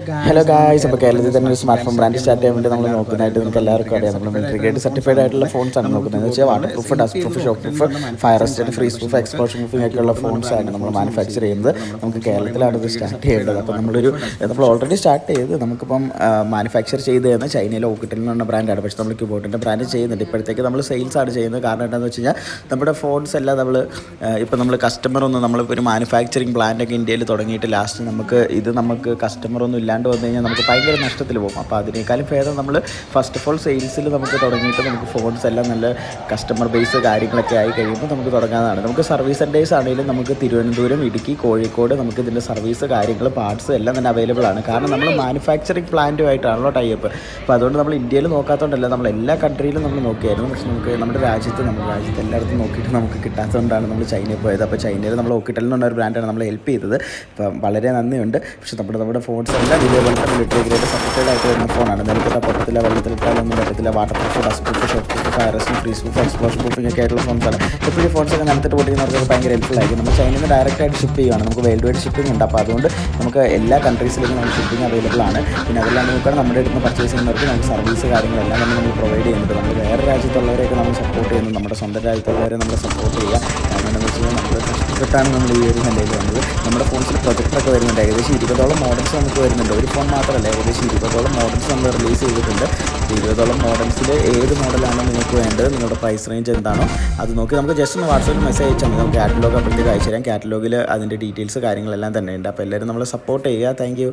Hello guys, അപ്പോൾ കേരളത്തിൽ തന്നെ ഒരു സ്മാർട്ട് ഫോൺ ബ്രാൻഡ് സ്റ്റാർട്ട് ചെയ്യാൻ വേണ്ടി നമ്മൾ നോക്കുന്നതായിട്ട് നിങ്ങൾക്ക് എല്ലാവർക്കും അറിയാം. നമ്മൾ മിലിറ്ററി ഗ്രേഡ് സർട്ടിഫൈഡ് ആയിട്ടുള്ള ഫോൺസ് ആണ് നോക്കുന്നത്. എന്ന് വെച്ചാൽ water proof, dust proof, shock proof, fire resistant, freeze proof, exposure proofing ഒക്കെയുള്ള ഫോൺസ് ആണ് നമ്മൾ മാനുഫാക്ചർ ചെയ്യുന്നത്. നമുക്ക് കേരളത്തിലാണ് ഇത് സ്റ്റാർട്ട് ചെയ്യേണ്ടത്. അപ്പോൾ നമ്മൾ ഓൾറെഡി സ്റ്റാർട്ട് ചെയ്ത് നമുക്കിപ്പം മാനുഫാക്ചർ ചെയ്ത് തന്നെ ചൈനയിലെ ഓക്കിറ്റൽ എന്ന് പറഞ്ഞ ബ്രാൻഡാണ്. പക്ഷേ നമ്മൾ ക്യൂബോട്ടിൻ്റെ ബ്രാൻഡ് ചെയ്യുന്നുണ്ട്. ഇപ്പോഴത്തേക്ക് നമ്മൾ സെയിൽസ് ആണ് ചെയ്യുന്നത്. കാരണം എന്താണെന്ന് വെച്ച് കഴിഞ്ഞാൽ നമ്മുടെ ഫോൺസ് എല്ലാം നമ്മൾ കസ്റ്റമർ ഒന്നും നമ്മളിപ്പോൾ ഒരു മാനുഫാക്ചറിങ് പ്ലാന്റൊക്കെ ഇന്ത്യയിൽ തുടങ്ങിയിട്ട് ലാസ്റ്റ് നമുക്ക് കസ്റ്റമർ ഒന്നും ഇല്ലാണ്ട് വന്നു കഴിഞ്ഞാൽ നമുക്ക് ഭയങ്കര നഷ്ടത്തിൽ പോകും. അപ്പോൾ അതിനേക്കാളും ഭേദം നമ്മൾ ഫസ്റ്റ് ഓഫ് ഓൾ സെയിൽസിൽ നമുക്ക് തുടങ്ങിയിട്ട് നമുക്ക് ഫോൺസ് എല്ലാം നല്ല കസ്റ്റമർ ബേസ് കാര്യങ്ങളൊക്കെ ആയി കഴിയുമ്പോൾ നമുക്ക് തുടങ്ങാവുന്നതാണ്. നമുക്ക് സർവീസ് സെൻറ്റേഴ്സ് ആണെങ്കിലും നമുക്ക് തിരുവനന്തപുരം, ഇടുക്കി, കോഴിക്കോട് നമുക്ക് ഇതിൻ്റെ സർവീസ് കാര്യങ്ങൾ പാർട്സ് എല്ലാം തന്നെ അവൈലബിൾ ആണ്. കാരണം നമ്മൾ മാനുഫാക്ചറിങ് പ്ലാന്റുമായിട്ടാണല്ലോ ടൈപ്പ്. അപ്പോൾ അതുകൊണ്ട് നമ്മൾ ഇന്ത്യയിൽ നോക്കാത്തതുകൊണ്ടല്ല, നമ്മൾ എല്ലാ കൺട്രിയിലും നമ്മൾ നോക്കിയായിരുന്നു. പക്ഷേ നമുക്ക് നമ്മുടെ രാജ്യത്ത് എല്ലായിടത്തും നോക്കിയിട്ട് നമുക്ക് കിട്ടാത്തതുകൊണ്ടാണ് നമ്മൾ ചൈനയിൽ പോയത്. അപ്പോൾ ചൈനയിൽ നമ്മൾ ഓക്കിറ്റൽ എന്ന് പറഞ്ഞ ഒരു ബ്രാൻഡാണ് നമ്മൾ ഹെൽപ്പ് ചെയ്തത്. അപ്പം വളരെ നന്ദിയുണ്ട്. പക്ഷേ നമ്മുടെ ഫോൺസ് എല്ലാം ഇതേപോലത്തെ മിലിറ്ററി ഗ്രേഡ് സർട്ടിഫൈഡ് ആയിട്ട് വരുന്ന ഫോണാണ്. നിലത്തിട്ട പറ്റത്തില്ല, വെള്ളത്തിലിട്ടാലൊന്നും പറ്റത്തില്ല. Water proof, dust proof, shock proof, fire resistant, freeze proof, exposure proofing ഒക്കെ ആയിട്ടുള്ള ഫോൺസാണ്. ഇപ്പോൾ ഈ ഫോൺസൊക്കെ നിലത്തിട്ട് പൊട്ടിക്കുന്നവർക്ക് ഭയങ്കര ഹെൽപ്ഫുൾ ആയിരിക്കും. നമ്മൾ ചൈനയിൽ നിന്ന് ഡയറക്റ്റായിട്ട് ഷിപ്പ് ചെയ്യുകയാണ്. നമുക്ക് വേൾഡ് വൈഡ് ഷിപ്പിംഗ് ഉണ്ട്. അപ്പോൾ അതുകൊണ്ട് നമുക്ക് എല്ലാ കൺട്രീസിലേക്കും നമുക്ക് ഷിപ്പിംഗ് അവൈലബിൾ ആണ്. പിന്നെ അതെല്ലാം നോക്കുകയാണ്, നമ്മുടെ അടുത്ത് പർച്ചേസ് ചെയ്യുന്നവർക്ക് നമുക്ക് സർവീസ് കാര്യങ്ങളെല്ലാം നമ്മൾ പ്രൊവൈഡ് ചെയ്യുന്നുണ്ട്. നമ്മൾ വേറെ രാജ്യത്തുള്ളവരെയൊക്കെ നമ്മൾ സപ്പോർട്ട് ചെയ്യുന്നു. നമ്മുടെ സ്വന്തം രാജ്യത്തുള്ളവരെ നമ്മൾ സപ്പോർട്ട് ചെയ്യുക. കാരണം എന്താണെന്ന് വെച്ച് കഴിഞ്ഞാൽ നമ്മൾ കഷ്ടപ്പെട്ടാണ് നമ്മൾ ഈ ഒരു നിലയിൽ വന്നത്. നമ്മുടെ ഫോൺസിൽ പ്രൊജക്ടറൊക്കെ വരുന്നുണ്ട്. ഏകദേശം 20ഓളം മോഡൽസ് നമുക്ക് വരുന്നുണ്ട്. ഒരു ഫോൺ മാത്രമല്ല, ഏകദേശം 20ഓളം മോഡൽസ് നമ്മൾ റിലീസ് ചെയ്തിട്ടുണ്ട്. 20ഓളം മോഡൽസിൽ ഏത് മോഡലാണോ നിങ്ങൾക്ക് വേണ്ടത്, നിങ്ങളുടെ പ്രൈസ് റേഞ്ച് എന്താണോ അത് നോക്കി നമുക്ക് ജസ്റ്റ് ഒന്ന് വാട്സാപ്പിൽ മെസ്സേജ് അയച്ചാൽ മതി. നമുക്ക് കാറ്റലോഗ് അപ്പോഴത്തേക്ക് അയച്ചു തരാം. കാറ്റലോഗിൽ അതിൻ്റെ ഡീറ്റെയിൽസ് കാര്യങ്ങളെല്ലാം തന്നെ ഉണ്ട്. അപ്പോൾ എല്ലാവരും നമ്മളെ സപ്പോർട്ട് ചെയ്യുക. Thank you.